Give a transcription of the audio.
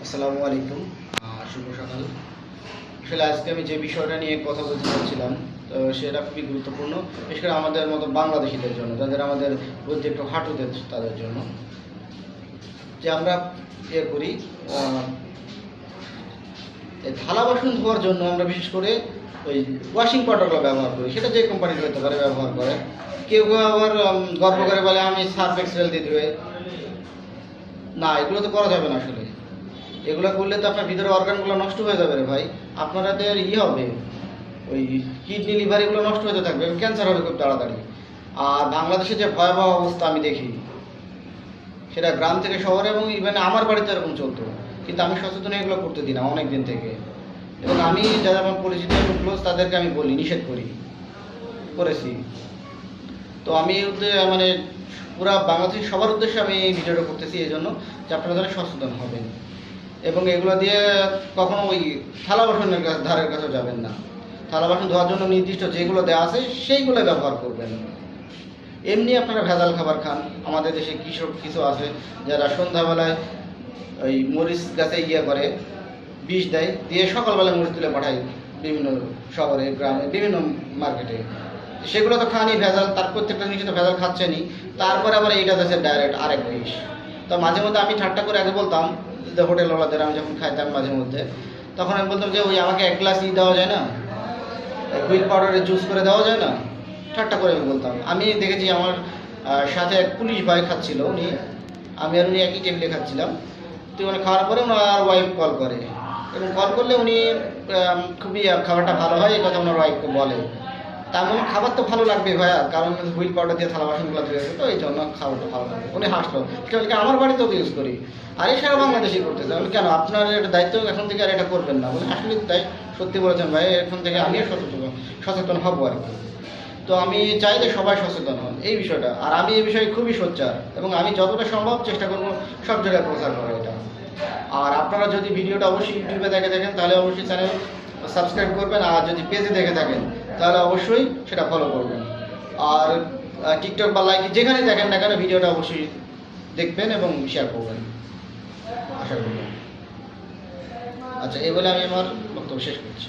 আসসালামু আলাইকুম, শুভ সকাল। আসলে আজকে আমি যে বিষয়টা নিয়ে কথা বলতে চাচ্ছিলাম, তো সেটা খুবই গুরুত্বপূর্ণ, বিশেষ করে আমাদের মতো বাংলাদেশিদের জন্য, যাদের আমাদের বুদ্ধি একটু হাঁটুতে তাদের জন্য। যে আমরা করি, এই থালা বাসন ধোয়ার জন্য আমরা বিশেষ করে ওই ওয়াশিং পাউডারগুলো ব্যবহার করি। সেটা যে কোম্পানির হতে পারে ব্যবহার করে। কেউ কেউ আবার গর্ব করে বলে আমি সার্ফ এক্সেল দিয়ে ধুয়ে। না, এগুলো তো করা যাবে না। আসলে এগুলো করলে তো আপনার ভিতরে অর্গানগুলো নষ্ট হয়ে যাবে রে ভাই। আপনাদের হবে ওই কিডনি লিভার এগুলো নষ্ট হতে থাকবে, ক্যান্সার হবে খুব তাড়াতাড়ি। আর বাংলাদেশে যে ভয়াবহ অবস্থা আমি দেখি, সেটা গ্রাম থেকে শহরে এবং ইভেন আমার বাড়িতে এরকম চলতো, কিন্তু আমি সচেতন এগুলো করতে দিই না অনেক দিন থেকে। এবং আমি যারা আমার পরিচিত এবং ক্লোজ তাদেরকে আমি বলি, নিষেধ করেছি। তো আমি মানে পুরা বাংলাদেশের সবার উদ্দেশ্যে আমি এই ভিডিওটা করতেছি এই জন্য যে আপনারা যারা সচেতন হবেন এবং এগুলো দিয়ে কখনো ওই থালা বাসনের ধারের কাছে যাবেন না। থালা বাসন ধোয়ার জন্য নির্দিষ্ট যেগুলো দেওয়া আছে সেইগুলো ব্যবহার করবেন। এমনি আপনারা ভেজাল খাবার খান। আমাদের দেশে কৃষক কিছু আছে যারা সন্ধ্যাবেলায় ওই মরিচ গাছে করে বিষ দেয়, দিয়ে সকালবেলায় মরিচ তুলে পাঠায় বিভিন্ন শহরে, গ্রামে, বিভিন্ন মার্কেটে। সেগুলো তো খানি ভেজাল, তার প্রত্যেকটা জিনিস তো ভেজাল খাচ্ছেনই, তারপরে আবার এইটা দেশে ডাইরেক্ট আরেক বিষ। তো মাঝে মধ্যে আমি ঠাট্টা করে আগে বলতাম যে হোটেলওয়ালাদের, আমি যখন খাইতাম মাঝে মধ্যে, তখন আমি বলতাম যে ওই আমাকে এক গ্লাস দেওয়া যায় না, হুইল পাউডারের জুস করে দেওয়া যায় না, ঠাট্টা করে আমি বলতাম। আমি দেখেছি আমার সাথে এক পুলিশ ভাই খাচ্ছিল, আমি আর উনি একই টেবিলে খাচ্ছিলাম। তো মানে খাওয়ার পরে ওনার ওয়াইফ কল করে, এবং কল করলে উনি খুবই খাবারটা ভালো হয় এই কথা ওনার ওয়াইফকে বলে। তার মানে খাবার তো ভালো লাগবে ভাইয়া, কারণ হুইল পাউডার দিয়ে থালা বাসনগুলো ধুয়েছে, তো এই জন্য খাবারটা ভালো লাগবে। উনি হাসলো, সেটা আমার বাড়িতেও ইউজ করি। আর এই সারা বাংলাদেশি করতেছে। আমি কেন, আপনার একটা দায়িত্ব, এখন থেকে আর এটা করবেন না বলে। আসলে তাই সত্যি বলেছেন ভাই, এখন থেকে আমিও সচেতন হবো আর কি। তো আমি চাই যে সবাই সচেতন হন এই বিষয়টা। আর আমি এই বিষয়ে খুবই সোচ্চার, এবং আমি যতটা সম্ভব চেষ্টা করবো সব জায়গায় প্রচার করা এটা। আর আপনারা যদি ভিডিওটা অবশ্যই ইউটিউবে দেখে থাকেন তাহলে অবশ্যই চ্যানেল সাবস্ক্রাইব করবেন, আর যদি পেজে দেখে থাকেন তাহলে অবশ্যই সেটা ফলো করবেন। আর টিকটক বা লাইক যেখানে দেখেন না কেন ভিডিওটা অবশ্যই দেখবেন এবং শেয়ার করবেন, আশা করবেন। আচ্ছা, এই বলে আমি আমার বক্তব্য শেষ করছি।